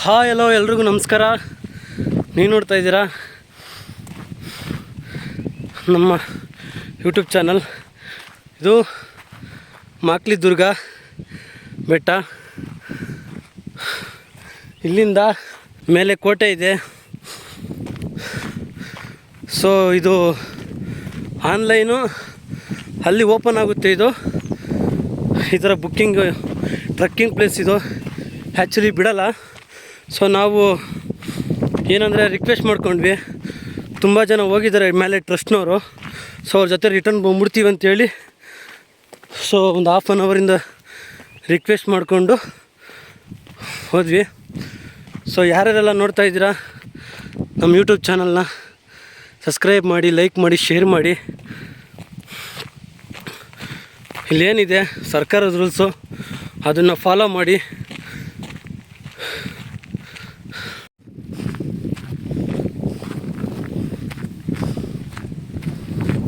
Hi hello ಎಲ್ರಿಗೂ ನಮಸ್ಕಾರ. ನೀವು ನೋಡ್ತಾ ಇದ್ದೀರಾ ನಮ್ಮ ಯೂಟ್ಯೂಬ್ ಚಾನಲ್. ಇದು ಮಾಕ್ಲಿ ದುರ್ಗ ಬೆಟ್ಟ. ಇಲ್ಲಿಂದ ಮೇಲೆ ಕೋಟೆ ಇದೆ. ಸೊ ಇದು ಆನ್ಲೈನು ಅಲ್ಲಿ ಓಪನ್ ಆಗುತ್ತೆ. ಇದು ಈ ಥರ ಬುಕ್ಕಿಂಗ್ ಟ್ರಕ್ಕಿಂಗ್ ಪ್ಲೇಸ್ ಇದು. ಆ್ಯಕ್ಚುಲಿ ಬಿಡಲ್ಲ. ಸೊ ನಾವು ಏನಂದರೆ ರಿಕ್ವೆಸ್ಟ್ ಮಾಡ್ಕೊಂಡ್ವಿ. ತುಂಬ ಜನ ಹೋಗಿದ್ದಾರೆ ಮೇಲೆ ಟ್ರಸ್ಟ್ನವರು. ಸೊ ಅವ್ರ ಜೊತೆ ರಿಟರ್ನ್ ಬಂದ್ಬಿಡ್ತೀವಿ ಅಂತೇಳಿ ಸೊ ಒಂದು ಹಾಫ್ ಆನ್ ಅವರಿಂದ ರಿಕ್ವೆಸ್ಟ್ ಮಾಡಿಕೊಂಡು ಹೋದ್ವಿ. ಸೊ ಯಾರ್ಯಾರೆಲ್ಲ ನೋಡ್ತಾ ಇದ್ದೀರಾ ನಮ್ಮ ಯೂಟ್ಯೂಬ್ ಚಾನಲ್ನ ಸಬ್ಸ್ಕ್ರೈಬ್ ಮಾಡಿ, ಲೈಕ್ ಮಾಡಿ, ಶೇರ್ ಮಾಡಿ. ಇಲ್ಲೇನಿದೆ ಸರ್ಕಾರದ ರೂಲ್ಸು ಅದನ್ನು ಫಾಲೋ ಮಾಡಿ.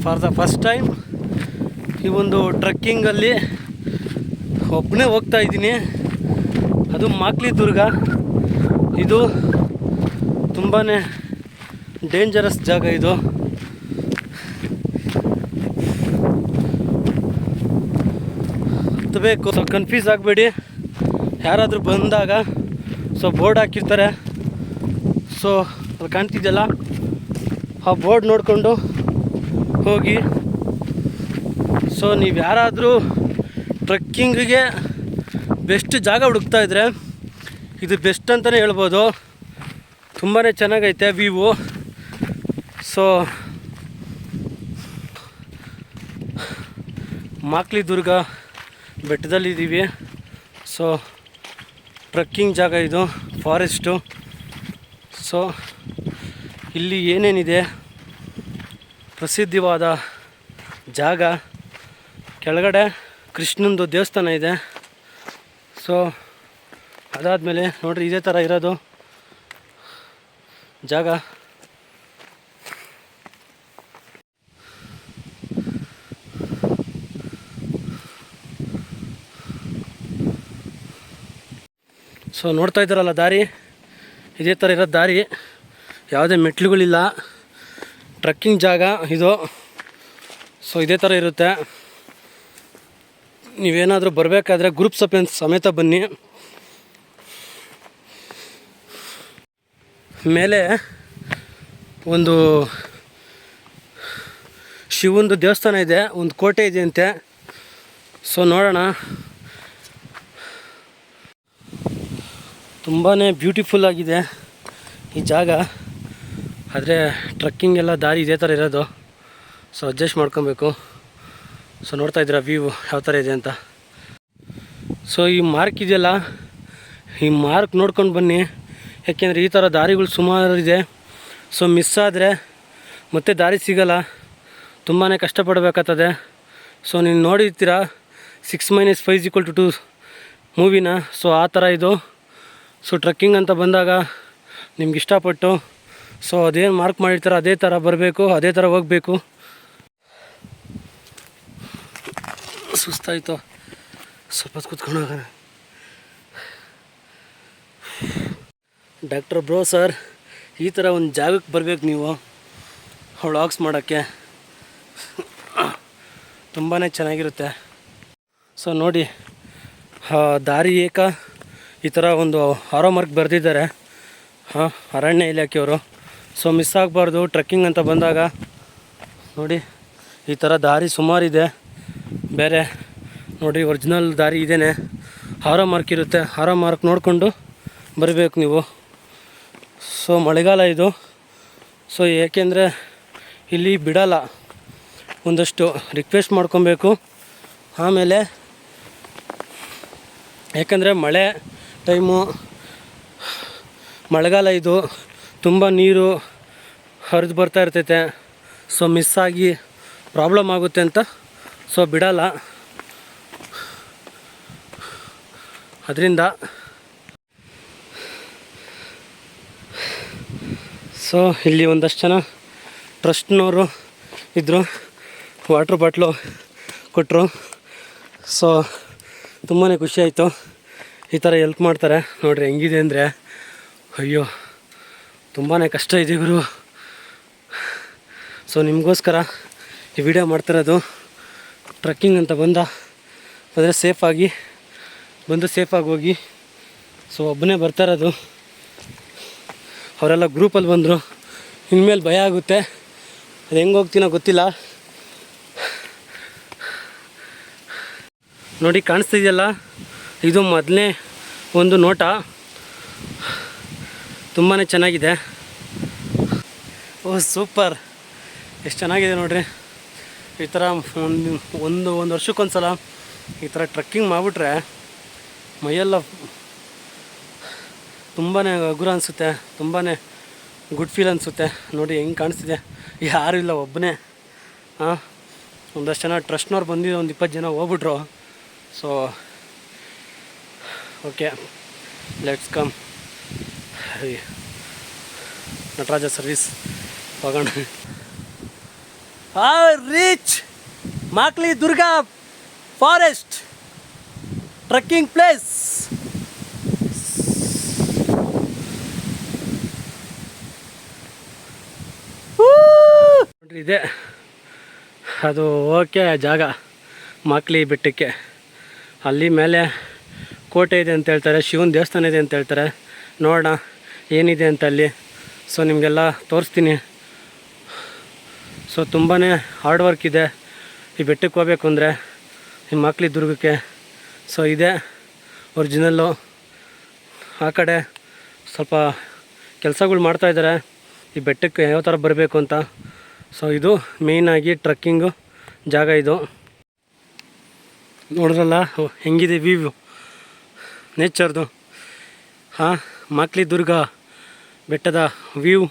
ಫಾರ್ ದ ಫಸ್ಟ್ ಟೈಮ್ ಈ ಒಂದು ಟ್ರಕ್ಕಿಂಗಲ್ಲಿ ಒಬ್ಬನೇ ಹೋಗ್ತಾ ಇದ್ದೀನಿ. ಅದು ಮಾಕ್ಲಿ ದುರ್ಗ. ಇದು ತುಂಬಾ ಡೇಂಜರಸ್ ಜಾಗ. ಇದು ಹತ್ತಬೇಕು. ಸೊ ಕನ್ಫ್ಯೂಸ್ ಆಗಬೇಡಿ. ಯಾರಾದರೂ ಬಂದಾಗ ಸೊ ಬೋರ್ಡ್ ಹಾಕಿರ್ತಾರೆ. ಸೊ ಅಲ್ಲಿ ಕಾಣ್ತಿದ್ದೆಲ್ಲ ಆ ಬೋರ್ಡ್ ನೋಡಿಕೊಂಡು ಹೋಗಿ. ಸೊ ನೀವು ಯಾರಾದರೂ ಟ್ರಕ್ಕಿಂಗಿಗೆ ಬೆಸ್ಟ್ ಜಾಗ ಹುಡುಕ್ತಾ ಇದ್ದರೆ ಇದು ಬೆಸ್ಟ್ ಅಂತಲೇ ಹೇಳ್ಬೋದು. ತುಂಬಾ ಚೆನ್ನಾಗೈತೆ ವ್ಯೂವು. ಸೊ ಮಾಕ್ಲಿ ದುರ್ಗ ಬೆಟ್ಟದಲ್ಲಿದ್ದೀವಿ. ಸೊ ಟ್ರಕ್ಕಿಂಗ್ ಜಾಗ ಇದು, ಫಾರೆಸ್ಟು. ಸೊ ಇಲ್ಲಿ ಏನೇನಿದೆ ಪ್ರಸಿದ್ಧವಾದ ಜಾಗ. ಕೆಳಗಡೆ ಕೃಷ್ಣಂದು ದೇವಸ್ಥಾನ ಇದೆ. ಸೊ ಅದಾದಮೇಲೆ ನೋಡಿರಿ ಇದೇ ಥರ ಇರೋದು ಜಾಗ. ಸೊ ನೋಡ್ತಾ ಇದ್ದಾರಲ್ಲ ದಾರಿ, ಇದೇ ಥರ ಇರೋದು ದಾರಿ. ಯಾವುದೇ ಮೆಟ್ಲುಗಳಿಲ್ಲ. ಟ್ರಕ್ಕಿಂಗ್ ಜಾಗ ಇದು. ಸೊ ಇದೇ ಥರ ಇರುತ್ತೆ. ನೀವೇನಾದರೂ ಬರಬೇಕಾದ್ರೆ ಗ್ರೂಪ್ ಸಮೇತ ಬನ್ನಿ. ಮೇಲೆ ಒಂದು ಶಿವಂದು ದೇವಸ್ಥಾನ ಇದೆ, ಒಂದು ಕೋಟೆ ಇದೆ ಅಂತೆ. ಸೊ ನೋಡೋಣ. ತುಂಬಾ ಬ್ಯೂಟಿಫುಲ್ ಆಗಿದೆ ಈ ಜಾಗ. ಆದರೆ ಟ್ರಕ್ಕಿಂಗ್ ಎಲ್ಲ ದಾರಿ ಇದೇ ಥರ ಇರೋದು. ಸೊ ಅಡ್ಜಸ್ಟ್ ಮಾಡ್ಕೊಬೇಕು. ಸೊ ನೋಡ್ತಾ ಇದ್ದೀರಾ ವ್ಯೂ ಯಾವ ಥರ ಇದೆ ಅಂತ. ಸೊ ಈ ಮಾರ್ಕ್ ಇದೆಯಲ್ಲ, ಈ ಮಾರ್ಕ್ ನೋಡ್ಕೊಂಡು ಬನ್ನಿ. ಯಾಕೆಂದರೆ ಈ ಥರ ದಾರಿಗಳು ಸುಮಾರು ಇದೆ. ಸೊ ಮಿಸ್ ಆದರೆ ಮತ್ತೆ ದಾರಿ ಸಿಗೋಲ್ಲ. ತುಂಬಾ ಕಷ್ಟಪಡಬೇಕಾಗ್ತದೆ. ಸೊ ನೀವು ನೋಡಿರ್ತೀರ 6 - 5 = 2 ಮೂವಿನ. ಸೊ ಆ ಥರ ಇದು. ಸೊ ಟ್ರಕ್ಕಿಂಗ್ ಅಂತ ಬಂದಾಗ ನಿಮ್ಗೆ ಇಷ್ಟಪಟ್ಟು ಸೊ ಅದೇನು ಮಾರ್ಕ್ ಮಾಡಿರ್ತಾರೆ ಅದೇ ಥರ ಬರಬೇಕು, ಅದೇ ಥರ ಹೋಗಬೇಕು. ಸುಸ್ತಾಯಿತು, ಸ್ವಲ್ಪ ಕೂತ್ಕೊಂಡು ಹೋಗೋಣ. ಡಾಕ್ಟರ್ ಬ್ರೋ ಸರ್, ಈ ಥರ ಒಂದು ಜಾಗಕ್ಕೆ ಬರಬೇಕು ನೀವು ವ್ಲಾಗ್ಸ್ ಮಾಡೋಕ್ಕೆ. ತುಂಬಾ ಚೆನ್ನಾಗಿರುತ್ತೆ. ಸೊ ನೋಡಿ ದಾರಿ ಈ ಥರ ಒಂದು ಆರೋ ಮಾರ್ಕ್ ಬರೆದಿದ್ದಾರೆ ಅರಣ್ಯ ಇಲಾಖೆಯವರು. ಸೊ ಮಿಸ್ ಆಗಬಾರ್ದು ಟ್ರಕ್ಕಿಂಗ್ ಅಂತ ಬಂದಾಗ. ನೋಡಿ ಈ ಥರ ದಾರಿ ಸುಮಾರಿದೆ. ಬೇರೆ ನೋಡಿ ಒರಿಜಿನಲ್ ದಾರಿ ಇದೇನೆ. ಆರೋ ಮಾರ್ಕ್ ಇರುತ್ತೆ. ಆರೋ ಮಾರ್ಕ್ ನೋಡಿಕೊಂಡು ಬರಬೇಕು ನೀವು. ಸೊ ಮಳೆಗಾಲ ಇದು. ಸೊ ಏಕೆಂದರೆ ಇಲ್ಲಿ ಬಿಡಲ್ಲ. ಒಂದಷ್ಟು ರಿಕ್ವೆಸ್ಟ್ ಮಾಡ್ಕೊಬೇಕು. ಆಮೇಲೆ ಯಾಕಂದರೆ ಮಳೆ ಟೈಮು, ಮಳೆಗಾಲ ಇದು, ತುಂಬ ನೀರು ಹರಿದು ಬರ್ತಾ ಇರ್ತೈತೆ. ಸೊ ಮಿಸ್ ಆಗಿ ಪ್ರಾಬ್ಲಮ್ ಆಗುತ್ತೆ ಅಂತ ಸೊ ಬಿಡಲ್ಲ. ಅದರಿಂದ ಸೊ ಇಲ್ಲಿ ಒಂದಷ್ಟು ಜನ ಟ್ರಸ್ಟ್ನವರು ಇದ್ದರು. ವಾಟ್ರ್ ಬಾಟ್ಲು ಕೊಟ್ಟರು. ಸೊ ತುಂಬಾ ಖುಷಿಯಾಯಿತು. ಈ ಥರ ಎಲ್ಪ್ ಮಾಡ್ತಾರೆ ನೋಡಿರಿ. ಹೆಂಗಿದೆ ಅಂದರೆ ಅಯ್ಯೋ ತುಂಬಾ ಕಷ್ಟ ಇದೆ ಗುರು. ಸೊ ನಿಮಗೋಸ್ಕರ ಈ ವಿಡಿಯೋ ಮಾಡ್ತಿರೋದು. ಟ್ರಕ್ಕಿಂಗ್ ಅಂತ ಬಂದರೆ ಸೇಫಾಗಿ ಹೋಗಿ. ಸೊ ಒಬ್ಬನೇ ಬರ್ತಾ ಇರೋದು. ಅವರೆಲ್ಲ ಗ್ರೂಪಲ್ಲಿ ಬಂದರು. ಇನ್ಮೇಲೆ ಭಯ ಆಗುತ್ತೆ, ಅದು ಹೆಂಗೆ ಹೋಗ್ತೀನೋ ಗೊತ್ತಿಲ್ಲ. ನೋಡಿ ಕಾಣಿಸ್ತಿದೆಯಲ್ಲ, ಇದು ಮೊದಲನೇ ಒಂದು ನೋಟ. ತುಂಬಾ ಚೆನ್ನಾಗಿದೆ. ಓ ಸೂಪರ್, ಎಷ್ಟು ಚೆನ್ನಾಗಿದೆ ನೋಡ್ರಿ. ಈ ಥರ ಒಂದು ವರ್ಷಕ್ಕೊಂದು ಸಲ ಈ ಥರ ಟ್ರಕ್ಕಿಂಗ್ ಮಾಡಿಬಿಟ್ರೆ ಮೈಯೆಲ್ಲ ತುಂಬಾ ಹಗುರ ಅನಿಸುತ್ತೆ, ತುಂಬಾ ಗುಡ್ ಫೀಲ್ ಅನಿಸುತ್ತೆ. ನೋಡಿ ಹೆಂಗೆ ಕಾಣಿಸ್ತಿದೆ, ಯಾರೂ ಇಲ್ಲ, ಒಬ್ಬನೇ. ಒಂದಷ್ಟು ಜನ ಟ್ರಸ್ಟ್ನವ್ರು ಬಂದಿದ್ದು, ಒಂದು 20 ಜನ ಹೋಗ್ಬಿಟ್ರು. So okay, let's come. Nataraja service ಹೋಗೋಣ. Reach Makli Durga forest trekking place. ಇದೆ ಅದು ಓಕೆ ಜಾಗ, ಮಾಕ್ಲಿ ಬೆಟ್ಟಕ್ಕೆ. ಅಲ್ಲಿ ಮೇಲೆ ಕೋಟೆ ಇದೆ ಅಂತ ಹೇಳ್ತಾರೆ, ಶಿವನ ದೇವಸ್ಥಾನ ಇದೆ ಅಂತ ಹೇಳ್ತಾರೆ. ನೋಡೋಣ ಏನಿದೆ ಅಂತ ಅಲ್ಲಿ. ಸೊ ನಿಮಗೆಲ್ಲ ತೋರಿಸ್ತೀನಿ. ಸೊ ತುಂಬಾ ಹಾರ್ಡ್ ವರ್ಕ್ ಇದೆ ಈ ಬೆಟ್ಟಕ್ಕೆ ಹೋಗ್ಬೇಕು ಅಂದರೆ, ಈ ಮಾಕ್ಲಿ ದುರ್ಗಕ್ಕೆ. ಸೊ ಇದೆ ಒರಿಜಿನಲ್ಲು. ಆ ಕಡೆ ಸ್ವಲ್ಪ ಕೆಲಸಗಳು ಮಾಡ್ತಾಯಿದ್ದಾರೆ ಈ ಬೆಟ್ಟಕ್ಕೆ ಯಾವ ಥರ ಬರಬೇಕು ಅಂತ. ಸೊ ಇದು ಮೇಯ್ನಾಗಿ ಟ್ರಕ್ಕಿಂಗು ಜಾಗ ಇದು. ನೋಡಿದ್ರಲ್ಲ ಹೆಂಗಿದೆ ವ್ಯೂ ನೇಚರ್ದು. ಮಾಕ್ಲಿ ದುರ್ಗ ಬೆಟ್ಟದ ವ್ಯೂ.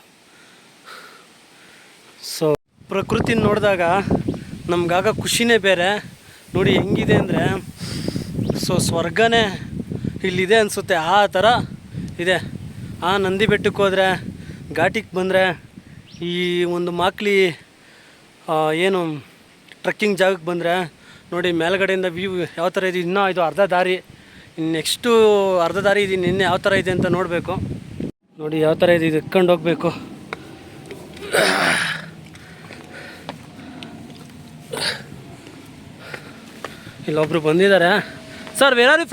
ಸೊ ಪ್ರಕೃತಿ ನೋಡಿದಾಗ ನಮಗಾಗ ಖುಷಿನೇ ಬೇರೆ. ನೋಡಿ ಹೆಂಗಿದೆ ಅಂದರೆ, ಸೊ ಸ್ವರ್ಗನೇ ಇಲ್ಲಿದೆ ಅನಿಸುತ್ತೆ, ಆ ಥರ ಇದೆ. ನಂದಿ ಬೆಟ್ಟಕ್ಕೆ ಹೋದರೆ, ಘಾಟಿಗೆ ಬಂದರೆ, ಈ ಒಂದು ಮಾಕ್ಲಿ ಏನು ಟ್ರಕ್ಕಿಂಗ್ ಜಾಗಕ್ಕೆ ಬಂದರೆ ನೋಡಿ ಮೇಲ್ಗಡೆಯಿಂದ ವ್ಯೂ ಯಾವ ಥರ ಇದೆ. ಇನ್ನೂ ಇದು ಅರ್ಧ ದಾರಿ, ನೆಕ್ಸ್ಟು ಅರ್ಧ ದಾರಿ ಇದೆ. ನಿನ್ನೆ ಯಾವ ಥರ ಇದೆ ಅಂತ ನೋಡಬೇಕು. ನೋಡಿ ಯಾವ ಥರ ಇದೆ, ಇದು ಎತ್ಕೊಂಡು ಹೋಗಬೇಕು. ಇಲ್ಲೊಬ್ರು ಬಂದಿದ್ದಾರೆ. Sir where are you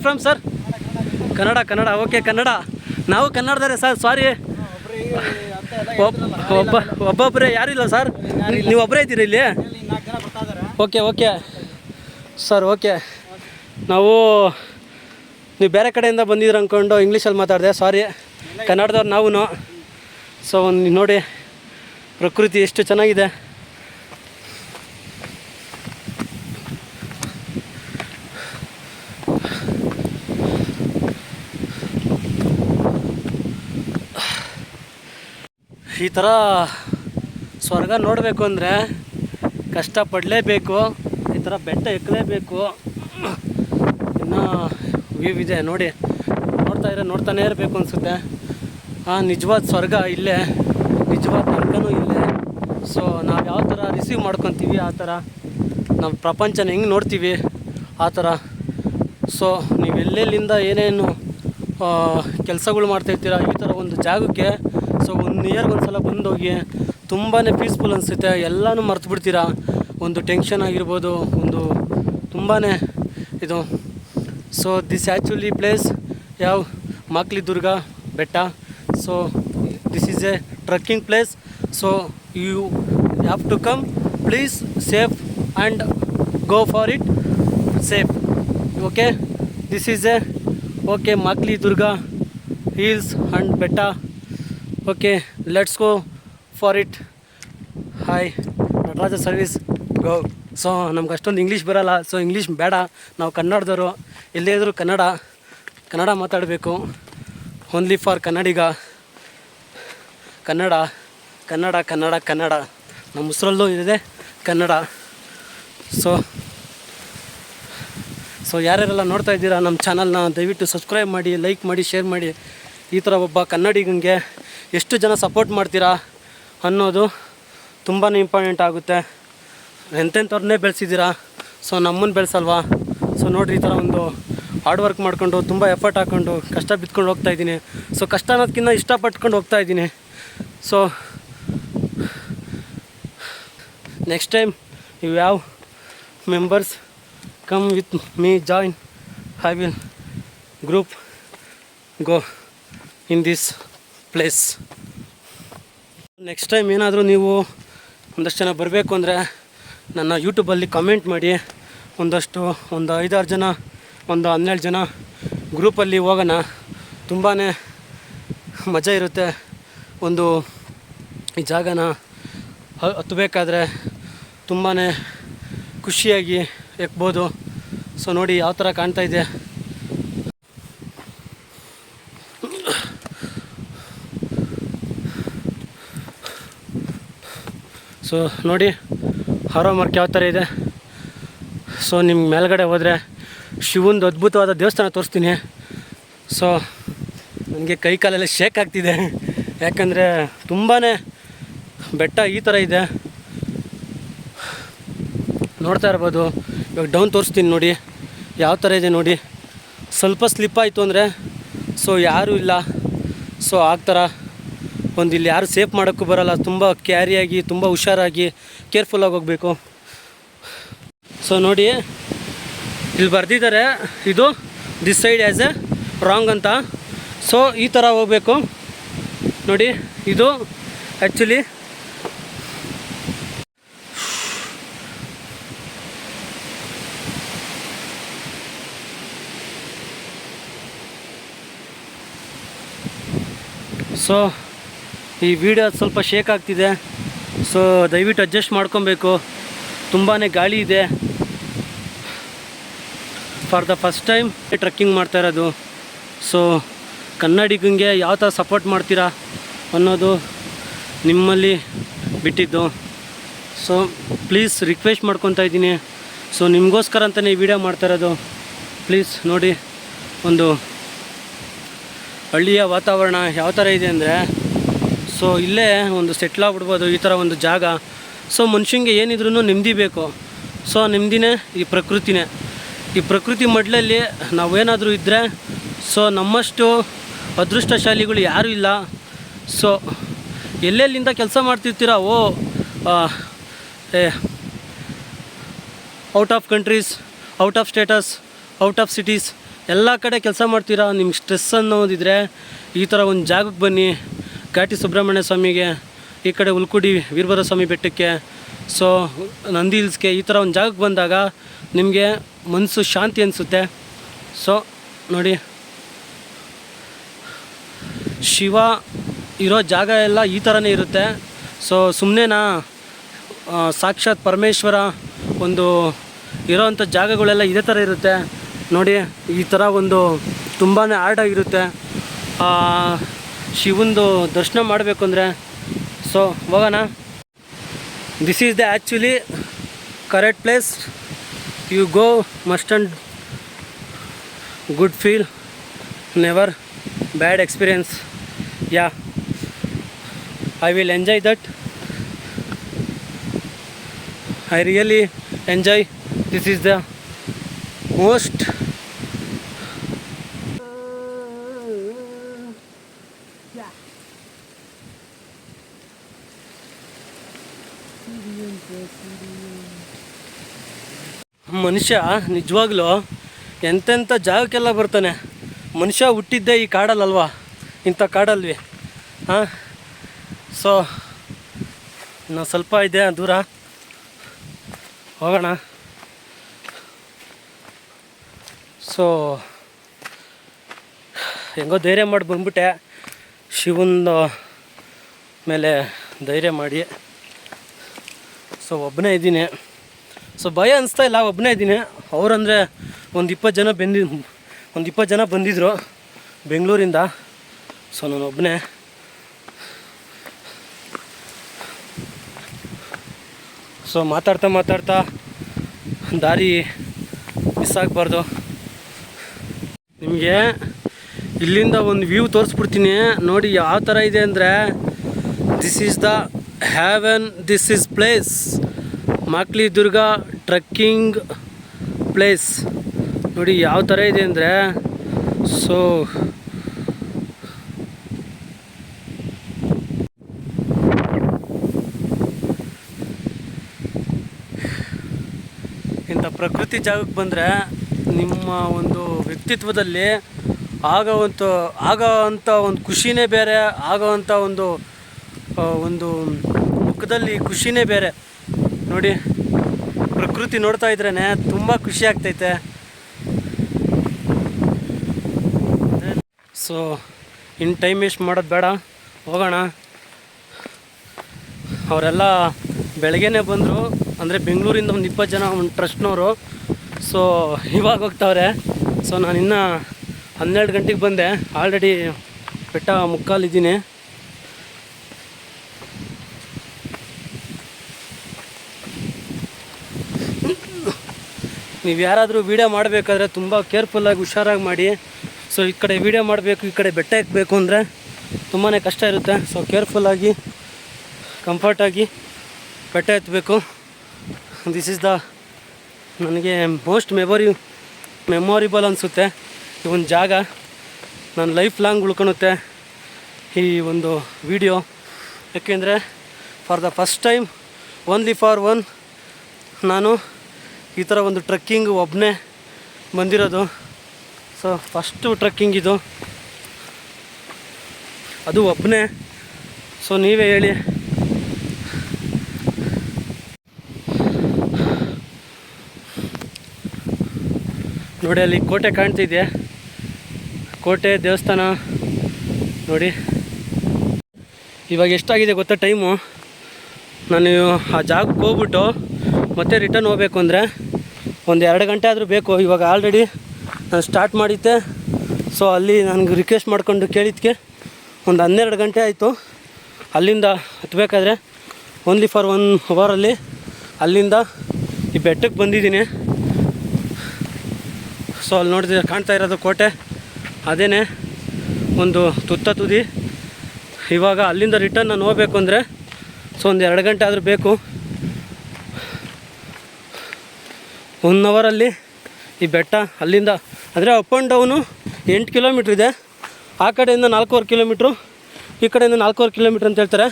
from sir? Kannada okay, Kannada. ನಾವು ಕನ್ನಡದಾರೆ ಸರ್, ಸಾರಿ. ಒಬ್ಬೊಬ್ಬರೇ ಯಾರಿಲ್ಲ ಸರ್, ನೀವು ಒಬ್ಬರೇ ಇದ್ದೀರಿ ಇಲ್ಲಿ? Okay sir, okay. ನೀವು ಬೇರೆ ಕಡೆಯಿಂದ ಬಂದಿದ್ರು ಅಂದ್ಕೊಂಡು ಇಂಗ್ಲೀಷಲ್ಲಿ ಮಾತಾಡಿದೆ, ಸಾರಿ. ಕನ್ನಡದವ್ರು ನಾವು. ಸೊ ನೋಡಿ ಪ್ರಕೃತಿ ಎಷ್ಟು ಚೆನ್ನಾಗಿದೆ. ಈ ಥರ ಸ್ವರ್ಗ ನೋಡಬೇಕು ಅಂದರೆ ಕಷ್ಟಪಡಲೇಬೇಕು, ಈ ಥರ ಬೆಟ್ಟ ಎಕ್ಕಲೇಬೇಕು. ಇನ್ನೂ ವ್ಯೂ ಇದೆ ನೋಡಿ, ನೋಡ್ತಾನೇ ಇರಬೇಕು ಅನಿಸುತ್ತೆ. ನಿಜವಾದ ಸ್ವರ್ಗ ಇಲ್ಲೇ, ನಿಜವಾದ ನರಕನೂ ಇಲ್ಲೇ. ಸೊ ನಾವು ಯಾವ ಥರ ರಿಸೀವ್ ಮಾಡ್ಕೊತೀವಿ, ಆ ಥರ ನಾವು ಪ್ರಪಂಚನ ಹೆಂಗೆ ನೋಡ್ತೀವಿ ಆ ಥರ. ಸೊ ನೀವು ಎಲ್ಲೆಲ್ಲಿಂದ ಏನೇನು ಕೆಲಸಗಳು ಮಾಡ್ತಾಯಿರ್ತೀರ ಈ ಥರ ಒಂದು ಜಾಗಕ್ಕೆ, ಸೊ 1 ಇಯರ್ಗೆ ಒಂದು ಸಲ ಬಂದೋಗಿ ತುಂಬಾ ಪೀಸ್ಫುಲ್ ಅನಿಸುತ್ತೆ. ಎಲ್ಲನೂ ಮರ್ತು ಬಿಡ್ತೀರಾ. ಒಂದು ಟೆನ್ಷನ್ ಆಗಿರ್ಬೋದು, ಒಂದು ತುಂಬಾ ಇದು. ಸೊ ದಿಸ್ ಆ್ಯಕ್ಚುಲಿ ಪ್ಲೇಸ್ ಯಾವ ಮಾಕ್ಲಿ ದುರ್ಗ ಬೆಟ್ಟ. So this is a trekking place. So you have to come, please safe and go for it safe. Okay, this is a okay Makli Durga hills and ಬೆಟ್ಟ. Okay, let's go for it. Hi, Nataraja service go. So ನಮ್ಗೆ ಅಷ್ಟೊಂದು English ಬರೋಲ್ಲ, so English ಬೇಡ. ನಾವು ಕನ್ನಡದವರು, ಎಲ್ಲೇ ಇದ್ದರೂ ಕನ್ನಡ ಮಾತಾಡಬೇಕು. Only for ಕನ್ನಡಿಗ. ಕನ್ನಡ ನಮ್ಮ ಉಸಿರಲ್ಲೂ ಇದೆ ಕನ್ನಡ. ಸೊ ಯಾರ್ಯಾರೆಲ್ಲ ನೋಡ್ತಾ ಇದ್ದೀರಾ ನಮ್ಮ ಚಾನಲ್ನ, ದಯವಿಟ್ಟು ಸಬ್ಸ್ಕ್ರೈಬ್ ಮಾಡಿ, ಲೈಕ್ ಮಾಡಿ, ಶೇರ್ ಮಾಡಿ. ಈ ಥರ ಒಬ್ಬ ಕನ್ನಡಿಗನಿಗೆ ಎಷ್ಟು ಜನ ಸಪೋರ್ಟ್ ಮಾಡ್ತೀರಾ ಅನ್ನೋದು ತುಂಬಾ ಇಂಪಾರ್ಟೆಂಟ್ ಆಗುತ್ತೆ. ಎಂತೆಂಥವ್ರನ್ನೇ ಬೆಳೆಸಿದ್ದೀರಾ, ಸೊ ನಮ್ಮನ್ನು ಬೆಳೆಸಲ್ವಾ? ಸೊ ನೋಡಿರಿ, ಈ ಥರ ಒಂದು ಹಾರ್ಡ್ ವರ್ಕ್ ಮಾಡಿಕೊಂಡು ತುಂಬ ಎಫರ್ಟ್ ಹಾಕ್ಕೊಂಡು ಕಷ್ಟ ಬಿದ್ಕೊಂಡು ಹೋಗ್ತಾಯಿದ್ದೀನಿ. ಸೊ ಕಷ್ಟ ಅನ್ನೋದಕ್ಕಿಂತ ಇಷ್ಟಪಟ್ಕೊಂಡು ಹೋಗ್ತಾಯಿದ್ದೀನಿ. So next time you have members come with me, join, I will group go in this place. Next time ಏನಾದರೂ ನೀವು ಒಂದಷ್ಟು ಜನ ಬರಬೇಕು ಅಂದರೆ ನನ್ನ ಯೂಟ್ಯೂಬಲ್ಲಿ ಕಮೆಂಟ್ ಮಾಡಿ. ಒಂದು 5-6 ಜನ, ಒಂದು 12 ಜನ ಗ್ರೂಪಲ್ಲಿ ಹೋಗೋಣ. ತುಂಬಾ ಮಜಾ ಇರುತ್ತೆ. ಈ ಜಾಗನ ಹತ್ತಬೇಕಾದ್ರೆ ತುಂಬಾ ಖುಷಿಯಾಗಿ ಎಕ್ಬೋದು. ಸೊ ನೋಡಿ ಯಾವ ಥರ ಕಾಣ್ತಾ ಇದೆ. ಸೊ ನೋಡಿ ಹಾರೋ ಮಾರ್ಕ್ ಯಾವ ಥರ ಇದೆ. ಸೊ ನಿಮ್ಗೆ ಮೇಲ್ಗಡೆ ಹೋದರೆ ಶಿವಂದು ಅದ್ಭುತವಾದ ದೇವಸ್ಥಾನ ತೋರಿಸ್ತೀನಿ. ಸೊ ನನಗೆ ಕೈ ಕಾಲೆಲ್ಲ ಶೇಕ್ ಆಗ್ತಿದೆ, ಯಾಕಂದರೆ ತುಂಬಾ ಬೆಟ್ಟ ಈ ಥರ ಇದೆ, ನೋಡ್ತಾ ಇರ್ಬೋದು. ಇವಾಗ ಡೌನ್ ತೋರಿಸ್ತೀನಿ ನೋಡಿ ಯಾವ ಥರ ಇದೆ ನೋಡಿ. ಸ್ವಲ್ಪ ಸ್ಲಿಪ್ ಆಯಿತು ಅಂದರೆ ಸೊ ಯಾರೂ ಇಲ್ಲ. ಸೊ ಆ ಥರ ಇಲ್ಲಿ ಯಾರು ಸೇಫ್ ಮಾಡೋಕ್ಕೂ ಬರೋಲ್ಲ. ತುಂಬ ಕ್ಯಾರಿಯಾಗಿ, ತುಂಬ ಹುಷಾರಾಗಿ, ಕೇರ್ಫುಲ್ಲಾಗಿ ಹೋಗಬೇಕು. ಸೊ ನೋಡಿ ಇಲ್ಲಿ ಬರೆದಿದ್ದಾರೆ, ಇದು this side as A wrong ಅಂತ. ಸೊ ಈ ಥರ ಹೋಗಬೇಕು ನೋಡಿ. ಇದು ಆ್ಯಕ್ಚುಲಿ ಸೊ ಈ ವಿಡಿಯೋ ಸ್ವಲ್ಪ ಶೇಕ್ ಆಗ್ತಿದೆ. ಸೊ ದಯವಿಟ್ಟು ಅಡ್ಜಸ್ಟ್ ಮಾಡ್ಕೊಬೇಕು. ತುಂಬಾ ಗಾಳಿ ಇದೆ. For the first time trekking ಮಾಡ್ತಾ ಇರೋದು. ಸೊ ಕನ್ನಡಿಗಂಗೆ ಯಾವ ಥರ ಸಪೋರ್ಟ್ ಮಾಡ್ತೀರಾ ಅನ್ನೋದು ನಿಮ್ಮಲ್ಲಿ ಬಿಟ್ಟಿದ್ದು. ಸೊ ಪ್ಲೀಸ್ ರಿಕ್ವೆಸ್ಟ್ ಮಾಡ್ಕೊತಾ ಇದ್ದೀನಿ. ಸೊ ನಿಮಗೋಸ್ಕರ ಅಂತಲೇ ಈ ವಿಡಿಯೋ ಮಾಡ್ತಾ ಇರೋದು. ಪ್ಲೀಸ್ ನೋಡಿ, ಹಳ್ಳಿಯ ವಾತಾವರಣ ಯಾವ ಥರ ಇದೆ ಅಂದರೆ, ಸೊ ಇಲ್ಲೇ ಸೆಟ್ಲಾಗ್ಬಿಡ್ಬೋದು ಈ ಥರ ಜಾಗ. ಸೊ ಮನುಷ್ಯಂಗೆ ಏನಿದ್ರೂ ನೆಮ್ಮದಿ ಬೇಕು. ಸೊ ನೆಮ್ಮದಿನೇ ಈ ಪ್ರಕೃತಿನೇ. ಈ ಪ್ರಕೃತಿ ಮಡ್ಲಲ್ಲಿ ನಾವೇನಾದರೂ ಇದ್ದರೆ, ಸೊ ನಮ್ಮಷ್ಟು ಅದೃಷ್ಟಶಾಲಿಗಳು ಯಾರೂ ಇಲ್ಲ. ಸೊ ಎಲ್ಲೆಲ್ಲಿಂದ ಕೆಲಸ ಮಾಡ್ತಿರ್ತೀರ, out of countries, out of states, out of cities, ಎಲ್ಲ ಕಡೆ ಕೆಲಸ ಮಾಡ್ತೀರಾ. ನಿಮ್ಗೆ ಸ್ಟ್ರೆಸ್ ಅನ್ನೋದಿದ್ರೆ ಈ ಥರ ಜಾಗಕ್ಕೆ ಬನ್ನಿ. ಘಾಟಿ ಸುಬ್ರಹ್ಮಣ್ಯ ಸ್ವಾಮಿಗೆ, ಈ ಕಡೆ ಉಲ್ಕುಡಿ ವೀರಭದ್ರ ಸ್ವಾಮಿ ಬೆಟ್ಟಕ್ಕೆ, ಸೊ ನಂದಿ ಹಿಲ್ಸ್ಗೆ, ಈ ಥರ ಜಾಗಕ್ಕೆ ಬಂದಾಗ ನಿಮಗೆ ಮನಸ್ಸು ಶಾಂತಿ ಅನಿಸುತ್ತೆ. ಸೊ ನೋಡಿ, ಶಿವ ಇರೋ ಜಾಗ ಎಲ್ಲ ಈ ಥರನೇ ಇರುತ್ತೆ. ಸೊ ಸುಮ್ಮನೆನಾ, ಸಾಕ್ಷಾತ್ ಪರಮೇಶ್ವರ ಇರೋವಂಥ ಜಾಗಗಳೆಲ್ಲ ಇದೇ ಥರ ಇರುತ್ತೆ ನೋಡಿ. ಈ ಥರ ತುಂಬಾ ಆರ್ಡಾಗಿರುತ್ತೆ. ಶಿವಂದು ದರ್ಶನ ಮಾಡಬೇಕು ಅಂದರೆ. ಸೊ ಹೋಗೋಣ. This is the actually correct place. You go must and good feel, never bad experience. Yeah, I will enjoy that. I really enjoy. This is the most ಮನುಷ್ಯ ನಿಜವಾಗ್ಲೂ ಎಂತೆಂಥ ಜಾಗಕ್ಕೆಲ್ಲ ಬರ್ತಾನೆ. ಮನುಷ್ಯ ಹುಟ್ಟಿದ್ದೇ ಈ ಕಾಡಲ್ಲಲ್ವಾ, ಇಂಥ ಕಾಡಲ್ವಿ. ಸೊ ಇನ್ನು ಸ್ವಲ್ಪ ಇದೆ ದೂರ, ಹೋಗೋಣ. ಸೊ ಹೆಂಗೋ ಧೈರ್ಯ ಮಾಡಿ ಬಂದ್ಬಿಟ್ಟೆ, ಶಿವನ ಮೇಲೆ ಧೈರ್ಯ ಮಾಡಿ. ಸೊ ಒಬ್ಬನೇ ಇದ್ದೀನಿ. ಸೊ ಭಯ ಅನಿಸ್ತಾ ಇಲ್ಲ, ಒಬ್ಬನೇ ಇದ್ದೀನಿ. ಅವರಂದರೆ ಒಂದು 20 ಜನ ಬಂದಿದ್ದರು ಬೆಂಗಳೂರಿಂದ. ಸೊ ನಾನು ಒಬ್ಬನೇ. ಸೊ ಮಾತಾಡ್ತಾ ದಾರಿ ಮಿಸ್ ಆಗಬಾರ್ದು. ನಿಮಗೆ ಇಲ್ಲಿಂದ ಒಂದು ವ್ಯೂ ತೋರಿಸ್ಬಿಡ್ತೀನಿ ನೋಡಿ ಯಾವ ಥರ ಇದೆ ಅಂದರೆ, this is the haven't, this is place, ಮಾಕ್ಲಿ Durga trekking place ನೋಡಿ ಯಾವ ಥರ ಇದೆ ಅಂದರೆ ಸೊ ಇಂಥ ಪ್ರಕೃತಿ ಜಾಗಕ್ಕೆ ಬಂದರೆ ನಿಮ್ಮ ಒಂದು ವ್ಯಕ್ತಿತ್ವದಲ್ಲಿ ಆಗೋವಂಥ ಒಂದು ಖುಷಿನೇ ಬೇರೆ, ಆಗೋವಂಥ ಒಂದು ಮುಖದಲ್ಲಿ ಖುಷಿನೇ ಬೇರೆ. ನೋಡಿ ಪ್ರಕೃತಿ ನೋಡ್ತಾ ಇದ್ರೇ ತುಂಬ ಖುಷಿ ಆಗ್ತೈತೆ. ಸೊ ಇನ್ನು ಟೈಮ್ ವೇಸ್ಟ್ ಮಾಡೋದು ಬೇಡ, ಹೋಗೋಣ. ಅವರೆಲ್ಲ ಬೆಳಗ್ಗೆನೇ ಬಂದರು, ಅಂದರೆ ಬೆಂಗಳೂರಿಂದ ಒಂದು 20 ಜನ ಒಂದು ಟ್ರಸ್ಟ್ನವರು. ಸೊ ಇವಾಗ ಹೋಗ್ತಾವ್ರೆ. ಸೊ ನಾನು ಇನ್ನೂ 12 ಗಂಟೆಗೆ ಬಂದೆ, ಆಲ್ರೆಡಿ ಬೆಟ್ಟ ಮುಕ್ಕಾಲಿದ್ದೀನಿ. ನೀವು ಯಾರಾದರೂ ವೀಡಿಯೋ ಮಾಡಬೇಕಾದ್ರೆ ತುಂಬ ಕೇರ್ಫುಲ್ಲಾಗಿ ಹುಷಾರಾಗಿ ಮಾಡಿ. ಸೊ ಈ ಕಡೆ ವೀಡಿಯೋ ಮಾಡಬೇಕು, ಈ ಕಡೆ ಬೆಟ್ಟ ಎಕ್ಕಬೇಕು ಅಂದರೆ ತುಂಬಾ ಕಷ್ಟ ಇರುತ್ತೆ. ಸೊ ಕೇರ್ಫುಲ್ಲಾಗಿ ಕಂಫರ್ಟಾಗಿ ಬೆಟ್ಟ ಎತ್ತಬೇಕು. ದಿಸ್ ಈಸ್ ದ ನನಗೆ ಮೋಸ್ಟ್ ಮೆಮೊರಿಬಲ್ ಅನಿಸುತ್ತೆ ಈ ಒಂದು ಜಾಗ. ನಾನು ಲೈಫ್ ಲಾಂಗ್ ಉಳ್ಕೊಳುತ್ತೆ ಈ ಒಂದು ವಿಡಿಯೋ. ಯಾಕೆಂದರೆ for the first time only for one ನಾನು ಈ ಥರ ಒಂದು ಟ್ರೆಕ್ಕಿಂಗ್ ಒಬ್ಬನೇ ಬಂದಿರೋದು. ಸೊ ಫಸ್ಟು ಟ್ರೆಕ್ಕಿಂಗ್ ಇದು, ಅದು ಒಬ್ಬನೇ. ಸೊ ನೀವೇ ಹೇಳಿ. ನೋಡಿ ಅಲ್ಲಿ ಕೋಟೆ ಕಾಣ್ತಿದೆ, ಕೋಟೆ ದೇವಸ್ಥಾನ ನೋಡಿ. ಇವಾಗ ಎಷ್ಟಾಗಿದೆ ಗೊತ್ತಾ ಟೈಮು? ನಾನು ಆ ಜಾಗಕ್ಕೆ ಹೋಗ್ಬಿಟ್ಟು ಮತ್ತೆ ರಿಟರ್ನ್ ಹೋಗ್ಬೇಕು ಅಂದರೆ ಒಂದು 2 ಗಂಟೆ ಆದರೂ ಬೇಕು. ಇವಾಗ ಆಲ್ರೆಡಿ ನಾನು ಸ್ಟಾರ್ಟ್ ಮಾಡಿದ್ದೆ. ಸೊ ಅಲ್ಲಿ ನನಗೆ ರಿಕ್ವೆಸ್ಟ್ ಮಾಡ್ಕೊಂಡು ಕೇಳಿದ್ದಕ್ಕೆ ಒಂದು 12 ಗಂಟೆ ಆಯಿತು. ಅಲ್ಲಿಂದ ಹತ್ತಬೇಕಾದ್ರೆ ಓನ್ಲಿ ಫಾರ್ 1 ಅವರಲ್ಲಿ ಅಲ್ಲಿಂದ ಈ ಬೆಟ್ಟಕ್ಕೆ ಬಂದಿದ್ದೀನಿ. ಸೊ ಅಲ್ಲಿ ನೋಡಿದ್ರೆ ಕಾಣ್ತಾ ಇರೋದು ಕೋಟೆ, ಅದೇ ಒಂದು ತುದಿ. ಇವಾಗ ಅಲ್ಲಿಂದ ರಿಟರ್ನ್ ನಾನು ಹೋಗ್ಬೇಕು ಅಂದರೆ ಸೊ ಒಂದು 2 ಗಂಟೆ ಆದರೂ ಬೇಕು. 1 ಅವರಲ್ಲಿ ಈ ಬೆಟ್ಟ ಅಲ್ಲಿಂದ ಅಂದರೆ ಅಪ್ ಆ್ಯಂಡ್ ಡೌನು 8 ಕಿಲೋಮೀಟ್ರ್ ಇದೆ. ಆ ಕಡೆಯಿಂದ 4.25 ಕಿಲೋಮೀಟ್ರು, ಈ ಕಡೆಯಿಂದ 4.25 ಕಿಲೋಮೀಟ್ರ್ ಅಂತ ಹೇಳ್ತಾರೆ.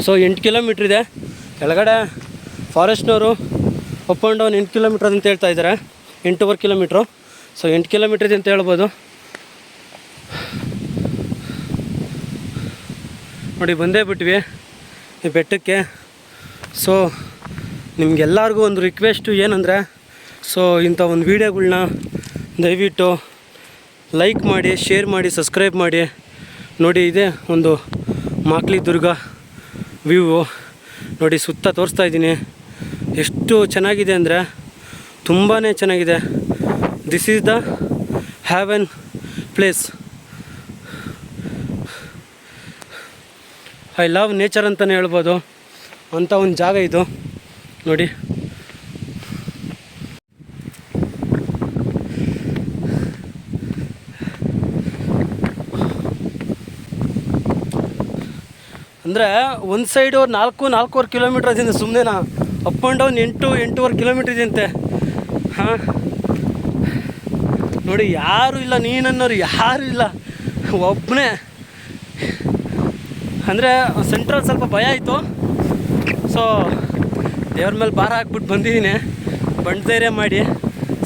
ಸೊ 8 ಕಿಲೋಮೀಟ್ರ್ ಇದೆ. ಕೆಳಗಡೆ ಫಾರೆಸ್ಟ್ನವರು ಅಪ್ ಆ್ಯಂಡ್ ಡೌನ್ 8 ಕಿಲೋಮೀಟ್ರ್ ಅಂತ ಹೇಳ್ತಾ ಇದ್ದಾರೆ, 8.25 ಕಿಲೋಮೀಟ್ರು. ಸೊ 8 ಕಿಲೋಮೀಟ್ರ್ ಇದೆ ಅಂತ ಹೇಳ್ಬೋದು. ನೋಡಿ ಬಂದೇ ಬಿಟ್ವಿ ಈ ಬೆಟ್ಟಕ್ಕೆ. ಸೊ ನಿಮಗೆಲ್ಲರಿಗೂ ಒಂದು ರಿಕ್ವೆಸ್ಟು ಏನಂದರೆ, ಸೊ ಇಂಥ ಒಂದು ವೀಡಿಯೋಗಳ್ನ ದಯವಿಟ್ಟು ಲೈಕ್ ಮಾಡಿ, ಶೇರ್ ಮಾಡಿ, ಸಬ್ಸ್ಕ್ರೈಬ್ ಮಾಡಿ. ನೋಡಿ ಇದೆ ಒಂದು ಮಾಕ್ಲಿ ದುರ್ಗ ವ್ಯೂ ನೋಡಿ, ಸುತ್ತ ತೋರಿಸ್ತಾ ಇದ್ದೀನಿ. ಎಷ್ಟು ಚೆನ್ನಾಗಿದೆ ಅಂದರೆ ತುಂಬಾ ಚೆನ್ನಾಗಿದೆ. This is the heaven place. I love nature ಅಂತಲೇ ಹೇಳ್ಬೋದು, ಅಂಥ ಒಂದು ಜಾಗ ಇದು ನೋಡಿ. ಅಂದರೆ ಒಂದು ಸೈಡು 4.25 ಕಿಲೋಮೀಟ್ರ್ ಅದಿಂದ ಸುಮ್ಮನೆನಾ, ಅಪ್ ಆ್ಯಂಡ್ ಡೌನ್ 8.25 ಕಿಲೋಮೀಟ್ರ್ ಇದೆಯಂತೆ. ಹಾಂ ನೋಡಿ, ಯಾರೂ ಇಲ್ಲ, ನೀನನ್ನೋರು ಯಾರೂ ಇಲ್ಲ, ಒಬ್ಬನೇ. ಅಂದರೆ ಸೆಂಟ್ರಲ್ಲಿ ಸ್ವಲ್ಪ ಭಯ ಆಯಿತು. ಸೊ ದೇವ್ರ ಮೇಲೆ ಭಾರ ಹಾಕ್ಬಿಟ್ಟು ಬಂದಿದ್ದೀನಿ, ಬಂಡು ಧೈರ್ಯ ಮಾಡಿ.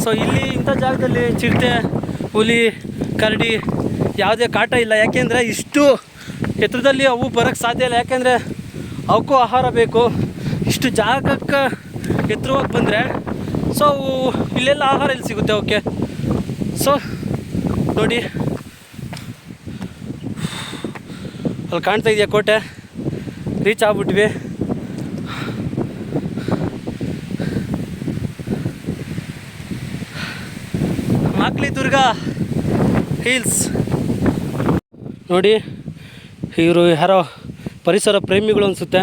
ಸೊ ಇಲ್ಲಿ ಇಂಥ ಜಾಗದಲ್ಲಿ ಚಿರತೆ, ಹುಲಿ, ಕರಡಿ ಯಾವುದೇ ಕಾಟ ಇಲ್ಲ. ಯಾಕೆಂದರೆ ಇಷ್ಟು ಎತ್ತರದಲ್ಲಿ ಅವು ಬರೋಕ್ಕೆ ಸಾಧ್ಯ ಇಲ್ಲ, ಯಾಕೆಂದರೆ ಅವಕ್ಕೂ ಆಹಾರ ಬೇಕು. ಇಷ್ಟು ಜಾಗಕ್ಕೆ ಎತ್ತರವಾಗಿ ಬಂದರೆ ಸೊ ಇಲ್ಲೆಲ್ಲ ಆಹಾರ ಎಲ್ಲಿ ಸಿಗುತ್ತೆ ಅವಕ್ಕೆ? ಸೊ ನೋಡಿ, ಅಲ್ಲಿ ಕಾಣ್ತಾ ಇದೆಯಾ ಕೋಟೆ, ರೀಚ್ ಆಗ್ಬಿಟ್ವಿ. ಮಾಕ್ಲಿ ದುರ್ಗ ಹಿಲ್ಸ್ ನೋಡಿ. ಇವರು ಯಾರೋ ಪರಿಸರ ಪ್ರೇಮಿಗಳು ಅನಿಸುತ್ತೆ.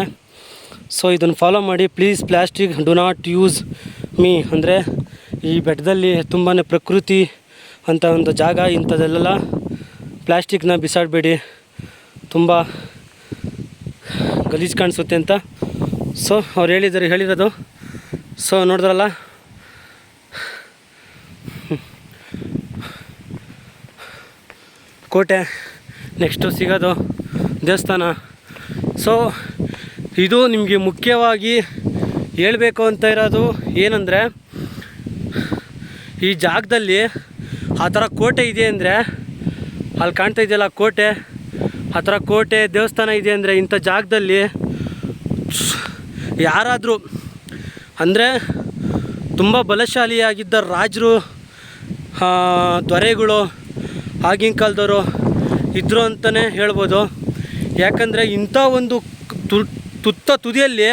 ಸೊ ಇದನ್ನು ಫಾಲೋ ಮಾಡಿ please. Plastic do not use me. ಅಂದರೆ ಈ ಬೆಟ್ಟದಲ್ಲಿ ತುಂಬಾ ಪ್ರಕೃತಿ ಅಂತ ಒಂದು ಜಾಗ, ಇಂಥದ್ದೆಲ್ಲ ಪ್ಲಾಸ್ಟಿಕ್ನ ಬಿಸಾಡಬೇಡಿ, ತುಂಬ ಗಲೀಜು ಕಾಣಿಸುತ್ತೆ ಅಂತ. ಸೊ ಅವ್ರು ಹೇಳಿರೋದು. ಸೊ ನೋಡಿದ್ರಲ್ಲ, ಕೋಟೆ, ನೆಕ್ಸ್ಟು ಸಿಗೋದು ದೇವಸ್ಥಾನ. ಸೊ ಇದು ನಿಮಗೆ ಮುಖ್ಯವಾಗಿ ಹೇಳಬೇಕು ಅಂತ ಇರೋದು ಏನಂದರೆ, ಈ ಜಾಗದಲ್ಲಿ ಆ ಥರ ಕೋಟೆ ಇದೆ ಅಂದರೆ, ಅಲ್ಲಿ ಕಾಣ್ತಾ ಇದೆಯಲ್ಲ ಕೋಟೆ, ಆ ಥರ ಕೋಟೆ ದೇವಸ್ಥಾನ ಇದೆ ಅಂದರೆ ಇಂಥ ಜಾಗದಲ್ಲಿ ಯಾರಾದರೂ ಅಂದರೆ ತುಂಬ ಬಲಶಾಲಿಯಾಗಿದ್ದ ರಾಜರು, ದೊರೆಗಳು, ಆಗಿನ ಕಾಲದವರು ಇದ್ದರು ಅಂತಲೇ ಹೇಳ್ಬೋದು. ಯಾಕಂದರೆ ಇಂಥ ಒಂದು ತುತ್ತ ತುದಿಯಲ್ಲಿ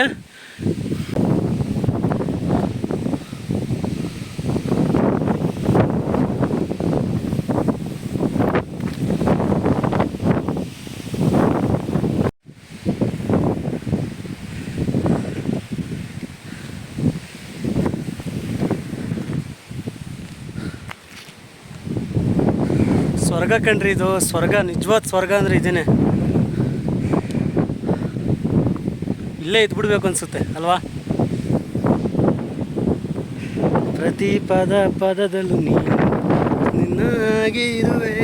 ಸ್ವರ್ಗ ಕಣ್ರಿ ಇದು. ಸ್ವರ್ಗ, ನಿಜವಾದ ಸ್ವರ್ಗ ಅಂದರೆ ಇದೇನೆ. ಇಲ್ಲೇ ಇದ್ಬಿಡ್ಬೇಕು ಅನಿಸುತ್ತೆ ಅಲ್ವಾ? ಪ್ರತಿ ಪದ ಪದದಲ್ಲೂ ನಿನ್ನಾಗೆ ಇರುವೆ.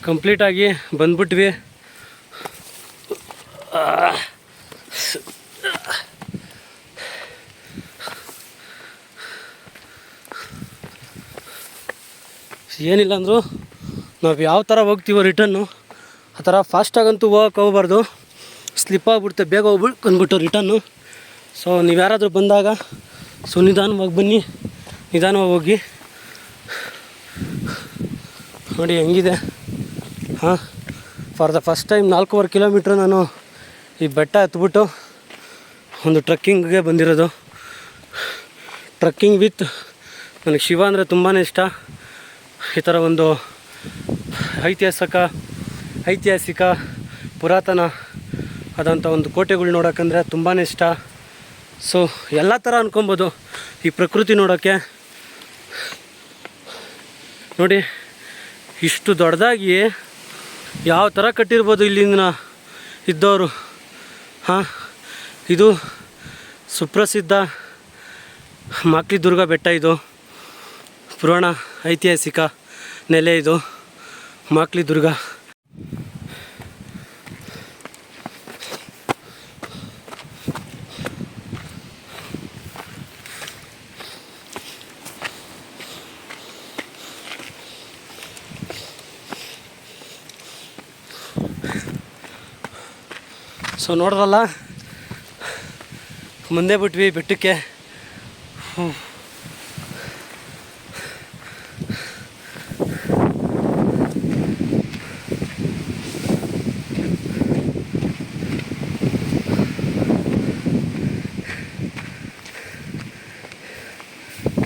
ಕಂಪ್ಲೀಟಾಗಿ ಬಂದ್ಬಿಟ್ವಿ. ಏನಿಲ್ಲ ಅಂದರೂ ನಾವು ಯಾವ ಥರ ಹೋಗ್ತೀವೋ ರಿಟರ್ನು ಆ ಥರ ಫಾಸ್ಟಾಗಂತೂ ಹೋಗಕ್ಕೆ ಹೋಗ್ಬಾರ್ದು, ಸ್ಲಿಪ್ ಆಗಿಬಿಡುತ್ತೆ, ಬೇಗ ಅಂದ್ಬಿಟ್ಟು ರಿಟರ್ನು. ಸೊ ನೀವು ಯಾರಾದರೂ ಬಂದಾಗ ನಿಧಾನವಾಗಿ ಬನ್ನಿ, ನಿಧಾನವಾಗಿ ಹೋಗಿ. ನೋಡಿ ಹೆಂಗಿದೆ. For the first time 4.5 kilometre ನಾನು ಈ ಬೆಟ್ಟ ಹತ್ಬಿಟ್ಟು ಒಂದು ಟ್ರಕ್ಕಿಂಗ್ಗೆ ಬಂದಿರೋದು. ಟ್ರಕ್ಕಿಂಗ್ ವಿತ್ ನನಗೆ ಶಿವ ಅಂದರೆ ತುಂಬಾ ಇಷ್ಟ. ಈ ಥರ ಒಂದು ಐತಿಹಾಸಿಕ ಪುರಾತನ ಆದಂಥ ಒಂದು ಕೋಟೆಗಳು ನೋಡೋಕ್ಕಂದರೆ ತುಂಬಾ ಇಷ್ಟ. ಸೊ ಎಲ್ಲ ಥರ ಅನ್ಕೊಬೋದು ಈ ಪ್ರಕೃತಿ ನೋಡೋಕ್ಕೆ. ನೋಡಿ ಇಷ್ಟು ದೊಡ್ಡದಾಗಿ ಯಾವ ಥರ ಕಟ್ಟಿರ್ಬೋದು ಇಲ್ಲಿಂದ ಇದ್ದವರು. ಇದು ಸುಪ್ರಸಿದ್ಧ ಮಾಕ್ಲಿ ದುರ್ಗ ಬೆಟ್ಟ. ಇದು ಪುರಾಣ ಐತಿಹಾಸಿಕ ನೆಲೆ. ಇದು ಮಾಕ್ಲಿ ದುರ್ಗ. ಸೊ ನೋಡ್ರಲ್ಲ, ಮುಂದೆ ಬಿಟ್ವಿ ಬೆಟ್ಟಕ್ಕೆ.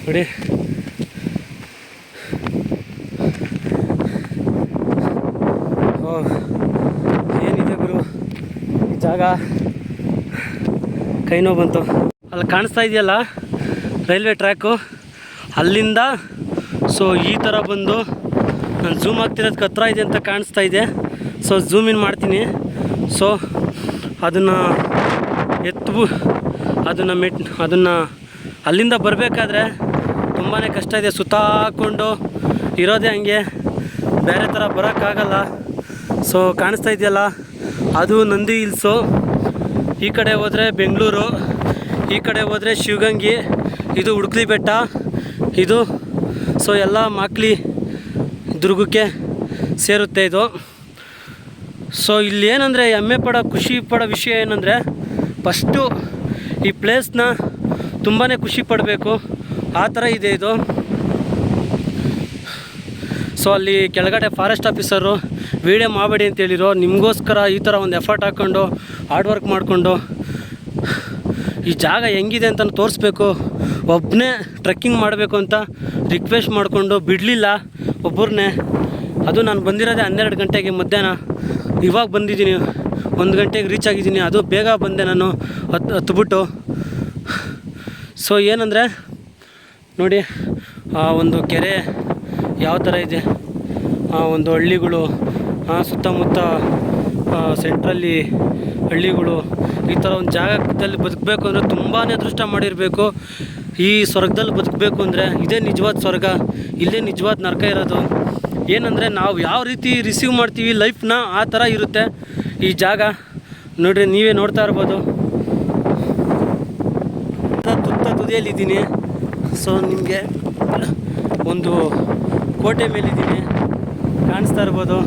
ನೋಡಿ ಏನಿದೆ ಗುರು ಈ ಜಾಗ. ಕೈ ನೋವು ಬಂತು. ಅಲ್ಲಿ ಕಾಣಿಸ್ತಾ ಇದೆಯಲ್ಲ ರೈಲ್ವೆ ಟ್ರ್ಯಾಕು, ಅಲ್ಲಿಂದ ಸೊ ಈ ಥರ ಬಂದು ನಾನು ಝೂಮ್ ಆಗ್ತಿರೋದಕ್ಕೆ ಹತ್ರ ಇದೆ ಅಂತ ಕಾಣಿಸ್ತಾ ಇದೆ. ಸೊ ಝೂಮ್ ಇನ್ ಮಾಡ್ತೀನಿ. ಸೊ ಅದನ್ನು ಅದನ್ನು ಅಲ್ಲಿಂದ ಬರಬೇಕಾದ್ರೆ ತುಂಬಾ ಕಷ್ಟ ಇದೆ. ಸುತ್ತಾಕೊಂಡು ಇರೋದೇ ಹಂಗೆ, ಬೇರೆ ಥರ ಬರೋಕ್ಕಾಗಲ್ಲ. ಸೊ ಕಾಣಿಸ್ತಾ ಇದೆಯಲ್ಲ ಅದು ನಂದಿ ಹಿಲ್ಸು. ಈ ಕಡೆ ಹೋದರೆ ಬೆಂಗಳೂರು, ಈ ಕಡೆ ಹೋದರೆ ಶಿವಗಂಗೆ, ಇದು ಉಡುಕ್ಲಿ ಬೆಟ್ಟ ಇದು. ಸೊ ಎಲ್ಲ ಮಾಕ್ಲಿ ದುರ್ಗಕ್ಕೆ ಸೇರುತ್ತೆ ಇದು. ಸೊ ಇಲ್ಲಿ ಏನಂದರೆ ಹೆಮ್ಮೆ ಪಡೋ, ಖುಷಿ ಪಡೋ ವಿಷಯ ಏನಂದರೆ, ಫಸ್ಟು ಈ ಪ್ಲೇಸ್ನ ತುಂಬಾ ಖುಷಿ ಪಡಬೇಕು, ಆ ಥರ ಇದೆ ಇದು. ಸೊ ಅಲ್ಲಿ ಕೆಳಗಡೆ ಫಾರೆಸ್ಟ್ ಆಫೀಸರು ವೀಡಿಯೋ ಮಾಡಬೇಡಿ ಅಂತ ಹೇಳಿರೋ. ನಿಮಗೋಸ್ಕರ ಈ ಥರ ಒಂದು ಎಫರ್ಟ್ ಹಾಕ್ಕೊಂಡು ಹಾರ್ಡ್ ವರ್ಕ್ ಮಾಡಿಕೊಂಡು ಈ ಜಾಗ ಹೆಂಗಿದೆ ಅಂತ ತೋರಿಸ್ಬೇಕು, ಒಬ್ಬನೇ ಟ್ರೆಕ್ಕಿಂಗ್ ಮಾಡಬೇಕು ಅಂತ ರಿಕ್ವೆಸ್ಟ್ ಮಾಡಿಕೊಂಡು ಬಿಡಲಿಲ್ಲ ಒಬ್ಬರನ್ನೇ. ಅದು ನಾನು ಬಂದಿರೋದೇ 12 ಗಂಟೆಗೆ ಮಧ್ಯಾಹ್ನ. ಇವಾಗ ಬಂದಿದ್ದೀನಿ, 1 ಗಂಟೆಗೆ ರೀಚ್ ಆಗಿದ್ದೀನಿ. ಅದು ಬೇಗ ಬಂದೆ ನಾನು ಹತ್ಬಿಟ್ಟು. ಸೊ ಏನಂದರೆ ನೋಡಿ, ಆ ಒಂದು ಕೆರೆ ಯಾವ ಥರ ಇದೆ, ಆ ಒಂದು ಹಳ್ಳಿಗಳು, ಸುತ್ತಮುತ್ತ ಸೆಂಟ್ರಲ್ಲಿ ಹಳ್ಳಿಗಳು. ಈ ಥರ ಒಂದು ಜಾಗದಲ್ಲಿ ಬದುಕಬೇಕು ಅಂದರೆ ತುಂಬಾ ಅದೃಷ್ಟ ಮಾಡಿರಬೇಕು. ಈ ಸ್ವರ್ಗದಲ್ಲಿ ಬದುಕಬೇಕು ಅಂದರೆ ಇದೇ ನಿಜವಾದ ಸ್ವರ್ಗ, ಇಲ್ಲೇ ನಿಜವಾದ ನರಕ ಇರೋದು. ಏನಂದರೆ ನಾವು ಯಾವ ರೀತಿ ರಿಸೀವ್ ಮಾಡ್ತೀವಿ ಲೈಫ್ನ ಆ ಥರ ಇರುತ್ತೆ ಈ ಜಾಗ. ನೋಡ್ರಿ, ನೀವೇ ನೋಡ್ತಾ ಇರ್ಬೋದು. ತುದಿಯಲ್ಲಿದ್ದೀನಿ. ಸೊ ನಿಮಗೆ ಒಂದು ಕೋಟೆ ಮೇಲಿದ್ದೀನಿ, ಕಾಣಿಸ್ತಾ ಇರ್ಬೋದು.